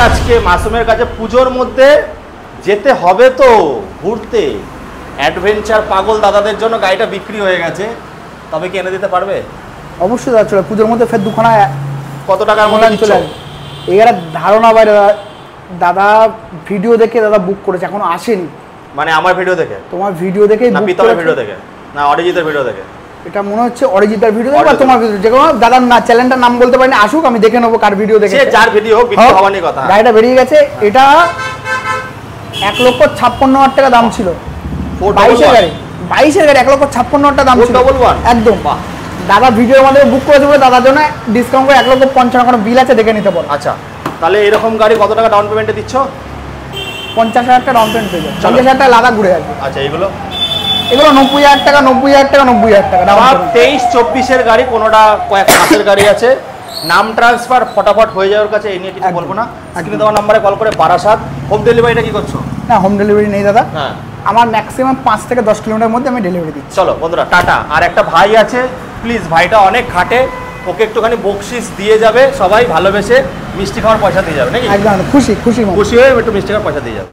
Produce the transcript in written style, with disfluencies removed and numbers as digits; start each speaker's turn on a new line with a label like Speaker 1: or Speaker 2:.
Speaker 1: আজকে মাসুমের কাছে পুজোর মধ্যে যেতে হবে তো ঘুরতে, অ্যাডভেঞ্চার পাগল দাদাদের জন্য গাড়িটা বিক্রি হয়ে গেছে, তবে কি এনে দিতে পারবে?
Speaker 2: অবশ্যই দাদা, চলে পুজোর মধ্যে ফের দুখানা।
Speaker 1: কত টাকার মতো
Speaker 2: চলে এরা ধারণা বাইরে। দাদা ভিডিও দেখে দাদা বুক করেছে, এখনো আসেনি।
Speaker 1: মানে আমার ভিডিও দেখে?
Speaker 2: তোমার ভিডিও দেখে
Speaker 1: না পিতলের ভিডিও দেখে না অরিজিতের ভিডিও দেখে? এটা
Speaker 2: মনে হচ্ছে অরিজিতার ভিডিও দেখে বা তোমার ভিডিও, যে কোনো দাদার না চ্যানেলটার নাম বলতে পারি না, আসুক আমি দেখে নেবো কার ভিডিও দেখে।
Speaker 1: যার ভিডিও বিক্রি হওয়ারই কথা।
Speaker 2: গাড়িটা বেরিয়ে গেছে। এটা 1,56,000 টাকা দাম ছিল। 22-এর গাড়ি, 22-এর গাড়ি 1,56,000 টাকা দাম ছিল একদম। দাদা ভিডিওর মধ্যে বুক করেছে বলে দাদার জন্য ডিসকাউন্ট করে 1,55,000 কোনো বিল আছে দেখে নিতে পারো।
Speaker 1: আচ্ছা, তাহলে এরকম গাড়ি কত টাকা ডাউন পেমেন্টে দিচ্ছ?
Speaker 2: 50,000 টাকা ডাউন পেমেন্ট পেয়ে যাবে। 50,000 টাকা লাদা ঘুরে আসবে।
Speaker 1: আচ্ছা, এগুলো
Speaker 2: 90,000 টাকা, 90,000 টাকা, 90,000 টাকা।
Speaker 1: 23-24-এর গাড়ি, কোনোটা কয়েক মাসের গাড়ি আছে, নাম ট্রান্সফার ফটাফট হয়ে যাওয়ার কাছে, এই নিয়ে কিছু বলবো না। স্ক্রিনে দেওয়া নাম্বারে কল করে বারাসাত। হোম ডেলিভারিটা কি করছো?
Speaker 2: না, হোম ডেলিভারি নেই দাদা।
Speaker 1: হ্যাঁ,
Speaker 2: আমার ম্যাক্সিমাম 5 থেকে 10 কিলোমিটার মধ্যে আমি ডেলিভারি দিচ্ছি।
Speaker 1: চলো বন্ধুরা, টাটা। আর একটা ভাই আছে, প্লিজ, ভাইটা অনেক খাটে, ওকে একটুখানি বকশিস দিয়ে যাবে সবাই, ভালোবেসে মিষ্টি খাওয়ার পয়সা দিয়ে যাবে নাকি?
Speaker 2: একদম খুশি খুশি
Speaker 1: খুশি হয়ে একটু মিষ্টি খাওয়ার পয়সা দিয়ে যাবে।